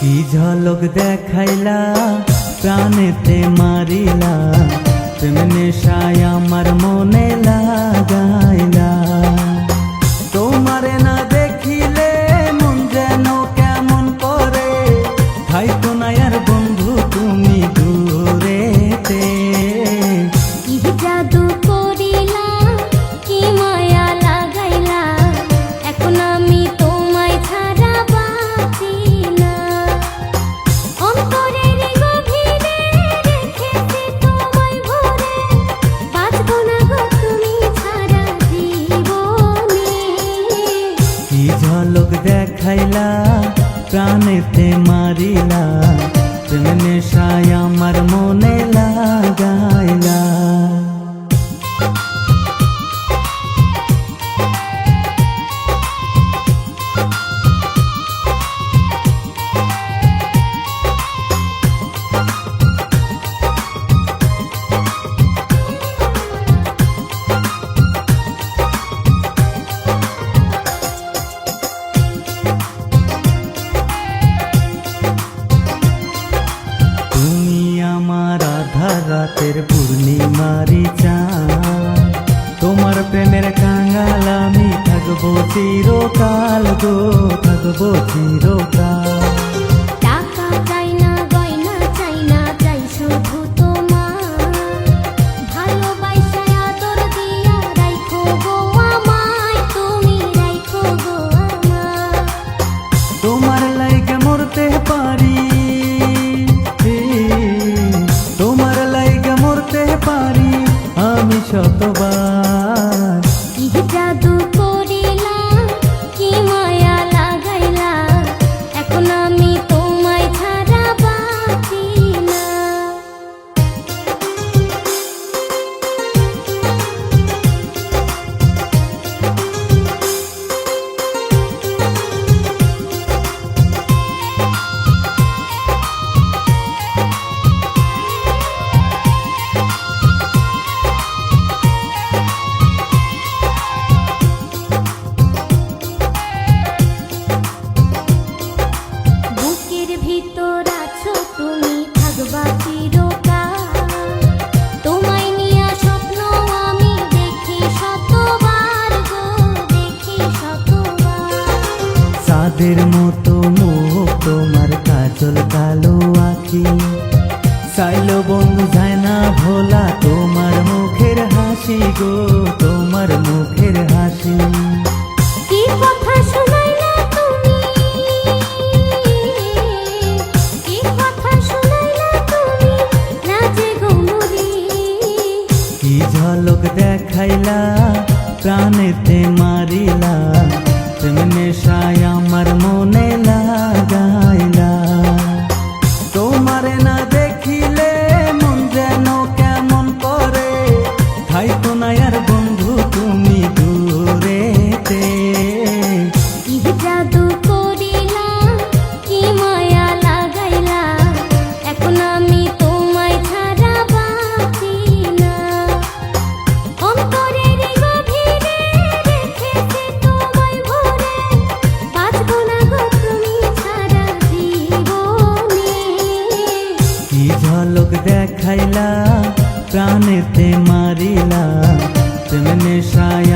কি ঝলক দেখাইলা প্রাণেতে মারিলা, প্রেম নেশায় আমার মনে লাগাইলা। তোমারে না দেখিলে মন যেন কেমন করে, থাইতো না আর বন্ধু তুমি দূরেতে। কি জাদু করিলা, কি মায়া লাগাইলা, এখন আমি তোমায় ছাড়া বাঁচি না। অন্তরের গভীরে রেখেছি তোমায় ভরে, বাঁচবো না গো তুমি ছাড়া জীবনে। কি ঝলক দেখাইলা প্রাণেতে মারিলা, প্রেম নেশায় আমার মনে লাগাইলা। তুমি আমার আধার রাতের পূর্ণিমারি চাঁদ, তোমার প্রেমের কাঙাল আমি থাকবো চিরকাল গো, থাকবো চিরকাল। টাকা চাই না, গয়না চাই না, চাই শুধু তোমার ভালোবাসা, আদর দিয়া রাখো গো আমায়, তুমি রাখো গো আমায়। তোমার লাইগে মরতে পারি, তোমার লাইগে মরতে পারি আমি শতবার। কি জাদু করিলা, কি মায়া লাগাইলা, এখন আমি তোমায় ছাড়া বাঁচি না। বুকের ভিতর আছো তুমি, থাকবা চিরকাল, তোমায় নিয়া স্বপ্ন আমি দেখি শতবার গো, দেখি শতবার। চাঁদের মতো মুখ তোমার, কাজল কালো আঁখি, চাইলো বন্ধু যায় না ভোলা তোমার মুখের হাসি গো, তোমার মুখের হাসি। কি কথা শুনাইলা তুমি, কি কথা শুনাইলা তুমি, লাজে গো মরি। কি ঝলক দেখাইলা প্রাণেতে মারিলা, প্রেম নেশায় আমার মনে লাগাইলা। তোমারে না দেখিলে মন যেন কেমন করে, থাইতো না আর বন্ধু তুমি দূরেতে। কি জাদু করিলা, কি মায়া লাগাইলা, এখন আমি তোমায় ছাড়া বাঁচি না। অন্তরের গভীরে রেখেছি তোমায় ভরে, বাঁচবো না গো তুমি ছাড়া জীবনে। কি ঝলক দেখাইলা প্রাণেতে মারিলা, প্রেম নেশায়